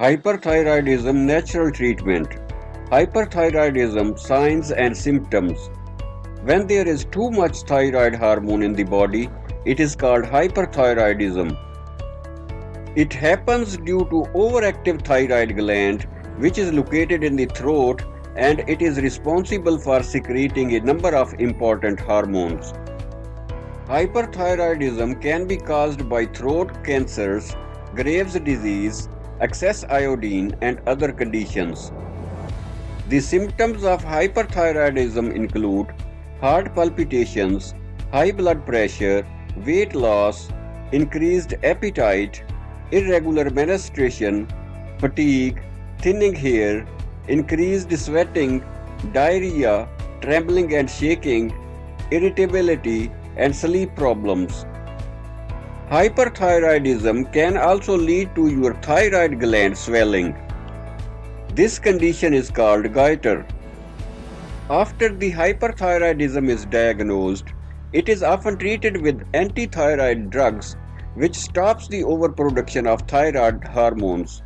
Hyperthyroidism natural treatment. Hyperthyroidism signs and symptoms. When there is too much thyroid hormone in the body, it is called hyperthyroidism. It happens due to overactive thyroid gland, which is located in the throat, and it is responsible for secreting a number of important hormones. Hyperthyroidism can be caused by throat cancers, Graves' disease, excess iodine, and other conditions. The symptoms of hyperthyroidism include heart palpitations, high blood pressure, weight loss, increased appetite, irregular menstruation, fatigue, thinning hair, increased sweating, diarrhea, trembling and shaking, irritability, and sleep problems. Hyperthyroidism can also lead to your thyroid gland swelling. This condition is called goiter. After the hyperthyroidism is diagnosed, it is often treated with antithyroid drugs which stops the overproduction of thyroid hormones.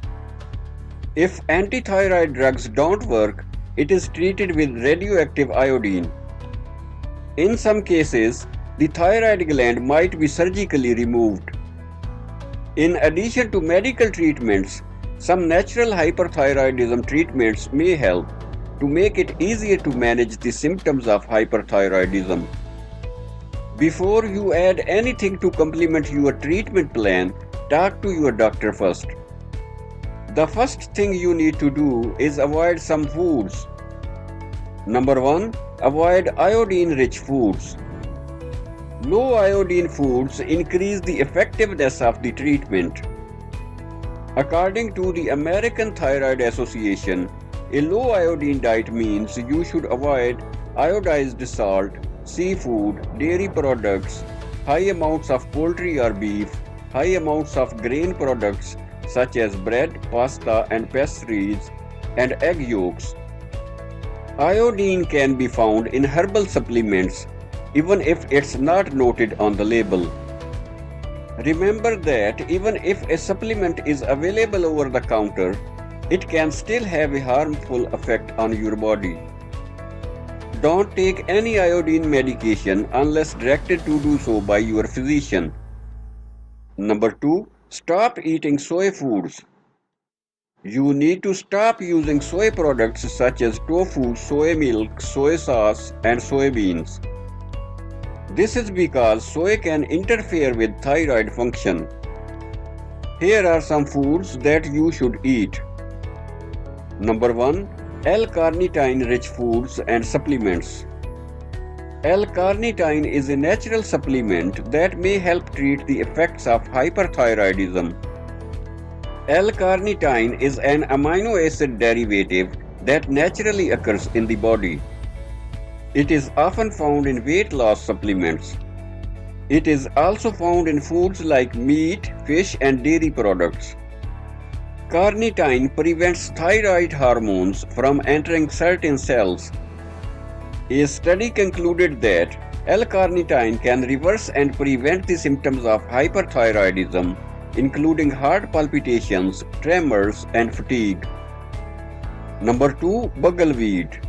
If antithyroid drugs don't work, it is treated with radioactive iodine. In some cases, the thyroid gland might be surgically removed. In addition to medical treatments, some natural hyperthyroidism treatments may help to make it easier to manage the symptoms of hyperthyroidism. Before you add anything to complement your treatment plan, talk to your doctor first. The first thing you need to do is avoid some foods. Number 1. Avoid iodine-rich foods. Low iodine foods increase the effectiveness of the treatment. According to the American Thyroid Association, a low iodine diet means you should avoid iodized salt, seafood, dairy products, high amounts of poultry or beef, high amounts of grain products such as bread, pasta, and pastries, and egg yolks. Iodine can be found in herbal supplements even if it's not noted on the label. Remember that even if a supplement is available over the counter, it can still have a harmful effect on your body. Don't take any iodine medication unless directed to do so by your physician. Number 2. Stop eating soy foods. You need to stop using soy products such as tofu, soy milk, soy sauce, and soybeans. This is because soy can interfere with thyroid function. Here are some foods that you should eat. Number 1. L-carnitine rich foods and supplements. L-carnitine is a natural supplement that may help treat the effects of hyperthyroidism. L-carnitine is an amino acid derivative that naturally occurs in the body. It is often found in weight loss supplements. It is also found in foods like meat, fish, and dairy products. Carnitine prevents thyroid hormones from entering certain cells. A study concluded that L-carnitine can reverse and prevent the symptoms of hyperthyroidism, including heart palpitations, tremors, and fatigue. Number 2. Buggleweed.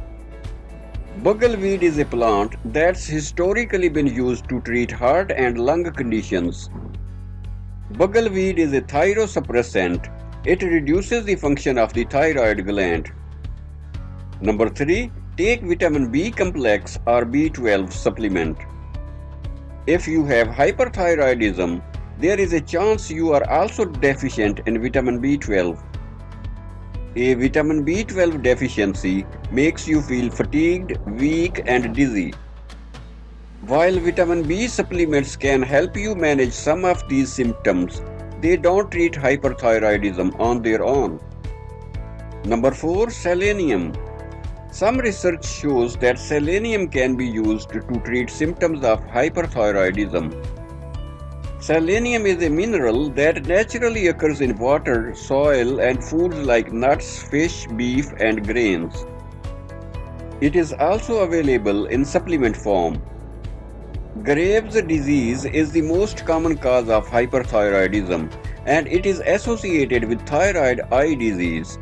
Buggleweed is a plant that's historically been used to treat heart and lung conditions. Buggleweed is a thyrosuppressant. It reduces the function of the thyroid gland. Number 3. Take vitamin B complex or B12 supplement. If you have hyperthyroidism, there is a chance you are also deficient in vitamin B12. A vitamin B12 deficiency makes you feel fatigued, weak, and dizzy. While vitamin B supplements can help you manage some of these symptoms, they don't treat hyperthyroidism on their own. Number 4. Selenium. Some research shows that selenium can be used to treat symptoms of hyperthyroidism. Selenium is a mineral that naturally occurs in water, soil, and foods like nuts, fish, beef, and grains. It is also available in supplement form. Graves' disease is the most common cause of hyperthyroidism, and it is associated with thyroid eye disease,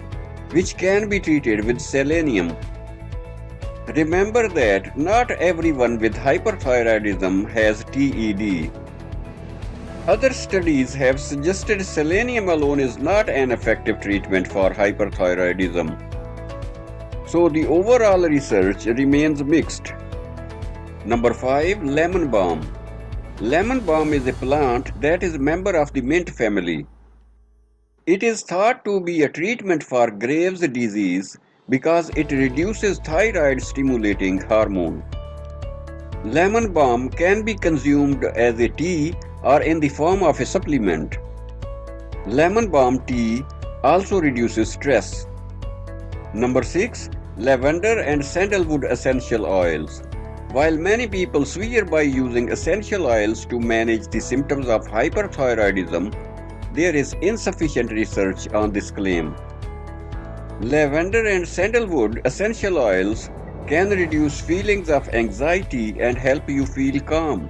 which can be treated with selenium. Remember that not everyone with hyperthyroidism has TED. Other studies have suggested selenium alone is not an effective treatment for hyperthyroidism. So the overall research remains mixed. Number 5. Lemon balm. Lemon balm is a plant that is a member of the mint family. It is thought to be a treatment for Graves' disease because it reduces thyroid stimulating hormone. Lemon balm can be consumed as a tea or in the form of a supplement. Lemon balm tea also reduces stress. Number 6. Lavender and sandalwood essential oils. While many people swear by using essential oils to manage the symptoms of hyperthyroidism, there is insufficient research on this claim. Lavender and sandalwood essential oils can reduce feelings of anxiety and help you feel calm.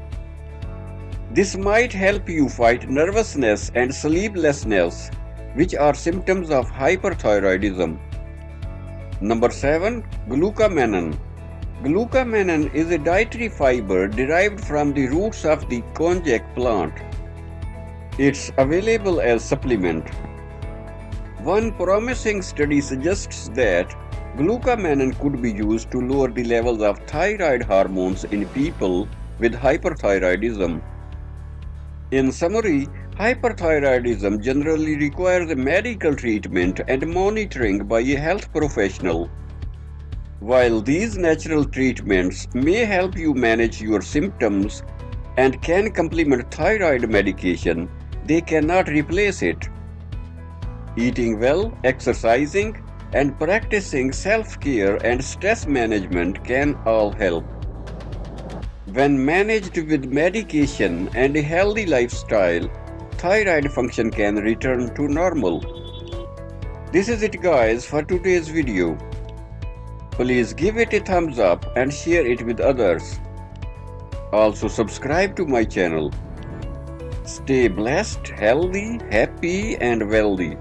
This might help you fight nervousness and sleeplessness, which are symptoms of hyperthyroidism. Number 7. Glucomannan. Glucomannan is a dietary fiber derived from the roots of the konjac plant. It's available as supplement. One promising study suggests that glucomannan could be used to lower the levels of thyroid hormones in people with hyperthyroidism. In summary, hyperthyroidism generally requires a medical treatment and monitoring by a health professional. While these natural treatments may help you manage your symptoms and can complement thyroid medication, they cannot replace it. Eating well, exercising, and practicing self-care and stress management can all help. When managed with medication and a healthy lifestyle, thyroid function can return to normal. This is it guys for today's video. Please give it a thumbs up and share it with others. Also subscribe to my channel. Stay blessed, healthy, happy and wealthy.